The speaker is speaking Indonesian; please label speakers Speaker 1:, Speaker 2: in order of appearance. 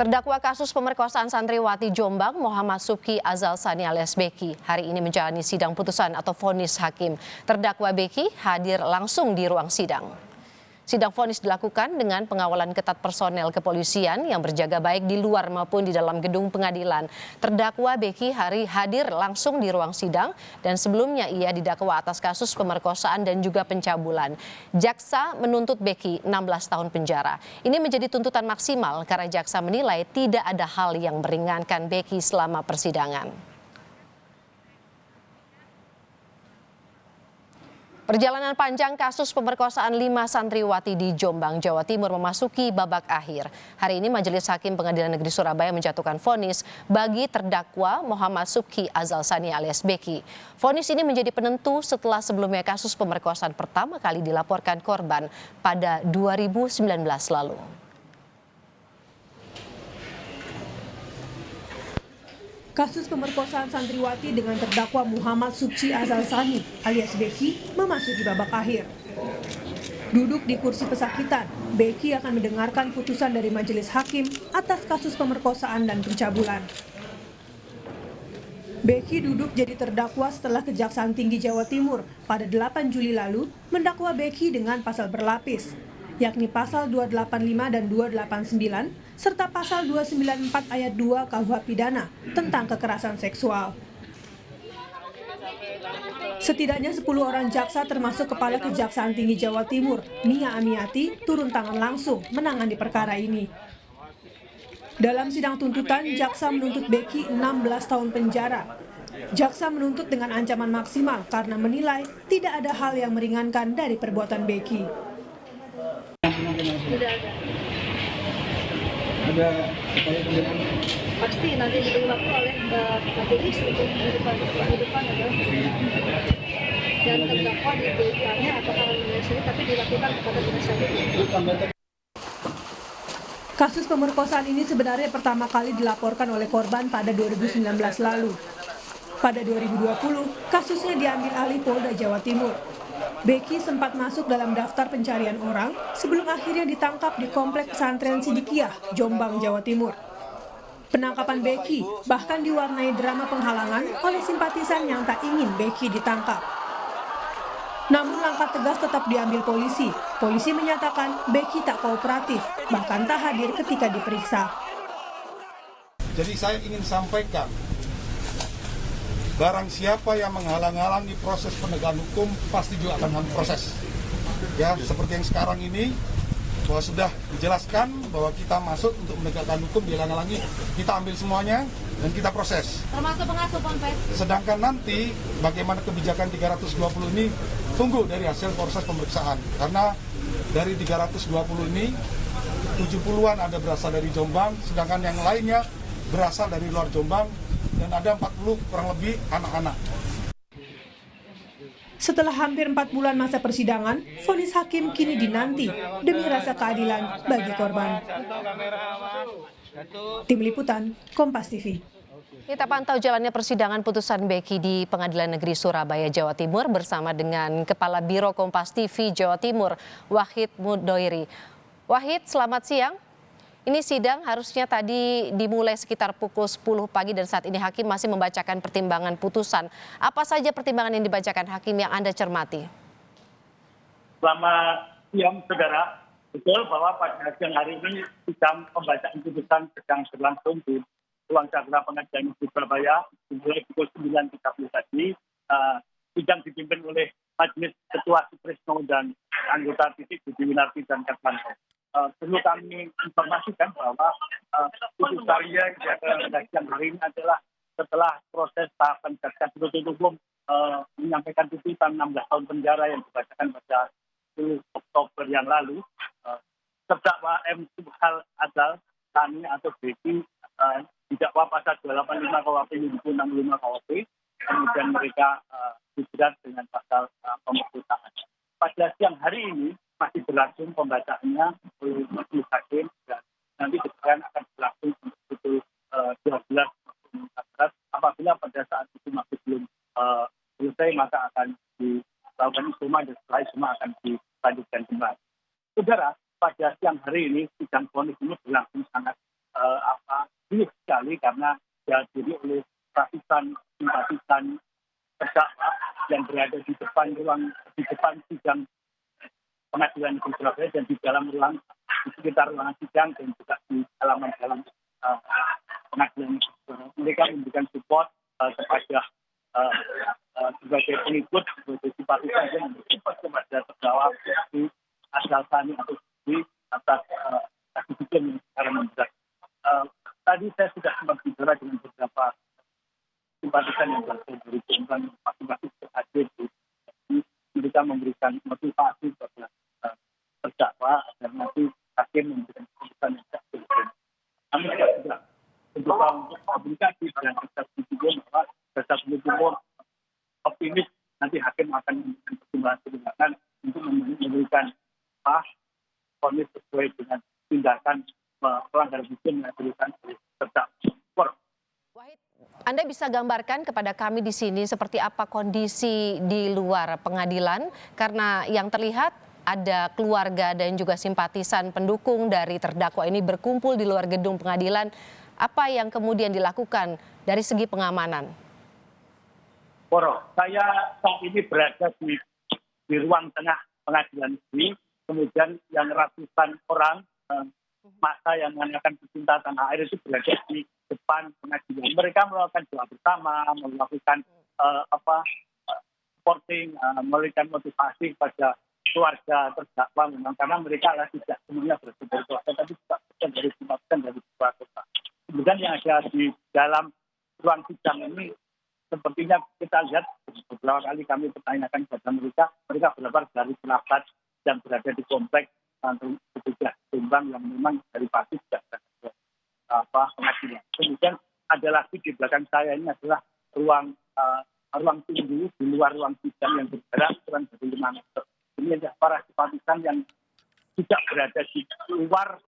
Speaker 1: Terdakwa kasus pemerkosaan santriwati Jombang Muhammad Subki Azal Sani alias Beki hari ini menjalani sidang putusan atau vonis hakim. Terdakwa Beki hadir langsung di ruang sidang. Sidang vonis dilakukan dengan pengawalan ketat personel kepolisian yang berjaga baik di luar maupun di dalam gedung pengadilan. Terdakwa Beki hadir langsung di ruang sidang dan sebelumnya ia didakwa atas kasus pemerkosaan dan juga pencabulan. Jaksa menuntut Beki 16 tahun penjara. Ini menjadi tuntutan maksimal karena jaksa menilai tidak ada hal yang meringankan Beki selama persidangan. Perjalanan panjang kasus pemerkosaan 5 santriwati di Jombang, Jawa Timur memasuki babak akhir. Hari ini Majelis Hakim Pengadilan Negeri Surabaya menjatuhkan vonis bagi terdakwa Muhammad Subki Azal Sani alias Beki. Vonis ini menjadi penentu setelah sebelumnya kasus pemerkosaan pertama kali dilaporkan korban pada 2019 lalu.
Speaker 2: Kasus pemerkosaan santriwati dengan terdakwa Muhammad Subki Azal Sani alias Beki memasuki babak akhir. Duduk di kursi pesakitan, Beki akan mendengarkan putusan dari majelis hakim atas kasus pemerkosaan dan pencabulan. Beki duduk jadi terdakwa setelah Kejaksaan Tinggi Jawa Timur pada 8 Juli lalu mendakwa Beki dengan pasal berlapis, yakni pasal 285 dan 289 serta pasal 294 ayat 2 KUH Pidana tentang kekerasan seksual. Setidaknya 10 orang jaksa termasuk Kepala Kejaksaan Tinggi Jawa Timur, Nia Amiati, turun tangan langsung menangani perkara ini. Dalam sidang tuntutan, jaksa menuntut Beki 16 tahun penjara. Jaksa menuntut dengan ancaman maksimal karena menilai tidak ada hal yang meringankan dari perbuatan Beki.
Speaker 3: Tidak ada.
Speaker 4: Ada upaya pembelaan?
Speaker 3: Pasti nanti diberi waktu oleh majelis untuk minggu depan adalah dan terdakwa diberikannya apakah sendiri tapi dilakukan kepada penasihat.
Speaker 2: Kasus pemerkosaan ini sebenarnya pertama kali dilaporkan oleh korban pada 2019 lalu. Pada 2020, kasusnya diambil alih Polda Jawa Timur. Beki sempat masuk dalam daftar pencarian orang sebelum akhirnya ditangkap di Komplek Pesantren Sidikiah, Jombang, Jawa Timur. Penangkapan Beki bahkan diwarnai drama penghalangan oleh simpatisan yang tak ingin Beki ditangkap. Namun langkah tegas tetap diambil polisi. Polisi menyatakan Beki tak kooperatif, bahkan tak hadir ketika diperiksa.
Speaker 4: Jadi saya ingin sampaikan, barang siapa yang menghalang-halangi proses penegakan hukum pasti juga akan dalam proses. Ya, seperti yang sekarang ini, bahwa sudah dijelaskan bahwa kita masuk untuk menegakkan hukum, dihalang-halangi, kita ambil semuanya dan kita proses.
Speaker 3: Termasuk pengasuh Ponpes.
Speaker 4: Sedangkan nanti bagaimana kebijakan 320 ini tunggu dari hasil proses pemeriksaan. Karena dari 320 ini 70-an ada berasal dari Jombang, sedangkan yang lainnya berasal dari luar Jombang dan ada 40 kurang lebih anak-anak.
Speaker 2: Setelah hampir 4 bulan masa persidangan, vonis hakim kini dinanti demi rasa keadilan bagi korban. Tim Liputan, Kompas TV.
Speaker 1: Kita pantau jalannya persidangan putusan Beki di Pengadilan Negeri Surabaya, Jawa Timur bersama dengan Kepala Biro Kompas TV Jawa Timur, Wahid Mudoiri. Wahid, selamat siang. Ini sidang harusnya tadi dimulai sekitar pukul 10 pagi dan saat ini hakim masih membacakan pertimbangan putusan. Apa saja pertimbangan yang dibacakan hakim yang Anda cermati?
Speaker 5: Selamat siang, saudara. Betul bahwa pada siang hari ini sidang pembacaan putusan sedang berlangsung di ruang jaksa Pengadilan Negeri Surabaya dimulai pukul 9.30 tadi. Sidang dipimpin oleh Majelis Ketua Suprisno dan anggota Titik Budi Winarti dan Kasmanto. Perlu kami informasikan bahwa putusannya pada siang hari ini adalah setelah proses tahapan jaksa penuntut umum menyampaikan tuntutan 16 tahun penjara yang dibacakan pada 10 Oktober yang lalu. Terdakwa M. Subhal Azal Sani atau Beki didakwa pasal 285 KUHP 65 KUHP, kemudian mereka dijerat dengan pasal pemerkosaan. Pada siang hari ini masih berlangsung pembacaannya oleh majelis hakim dan nanti kemudian akan berlangsung pukul 12 apabila pada saat itu masih belum selesai maka akan dilakukan istimewa dan setelah istimewa akan dilanjutkan kembali. Saudara, pada siang hari ini sidang vonis ini berlangsung sangat sekali karena dihadiri oleh ratusan simpatisan terdakwa yang berada di depan sidang pengadilan negeri Surabaya dan di sekitar ruangan sidang dan juga di halaman pengadilan negeri Surabaya. Mereka memberikan support kepada sebagai pengikut, sebagai simpatisan yang memberikan support kepada terdakwa di Azal Sani atau di atas kasus hukum yang sekarang memberat. Tadi saya sudah sempat bicara dengan beberapa simpatisan yang berasal dari Jombang masing-masing berhadir di mereka memberikan motivasi kepada terdakwa agar nanti hakim memberikan keputusan yang tidak berbeda. Kami juga sudah mencoba untuk komunikasi dengan jaksa penuntut umum bahwa jaksa penuntut umum optimis nanti hakim akan memberikan pertimbangan untuk memberikan vonis sesuai dengan tindakan pelanggaran hukum yang diberikan oleh terdakwa.
Speaker 1: Wahid, Anda bisa gambarkan kepada kami di sini seperti apa kondisi di luar pengadilan? Karena yang terlihat ada keluarga dan juga simpatisan pendukung dari terdakwa ini berkumpul di luar gedung pengadilan. Apa yang kemudian dilakukan dari segi pengamanan?
Speaker 5: Saya saat ini berada di ruang tengah pengadilan negeri. Kemudian yang ratusan orang masa yang menanyakan pecinta tanah air itu berada di depan pengadilan. Mereka melakukan doa bersama, melakukan supporting, memberikan motivasi kepada keluarga terdakwa memang karena mereka tidak semuanya berasal dari keluarga, tapi juga dari simpatisan dari keluarga. Kemudian yang ada di dalam ruang sidang ini sepertinya kita lihat beberapa kali kami pertanyakan kepada mereka berasal dari kerabat yang berada di kompleks petugas Jombang yang memang dari pagi sudah pengadilan. Kemudian ada lagi di belakang saya ini adalah ruang tunggu di luar ruang sidang yang berjarak kurang dari 5 meter. Ini ada para simpatisan yang tidak berada di luar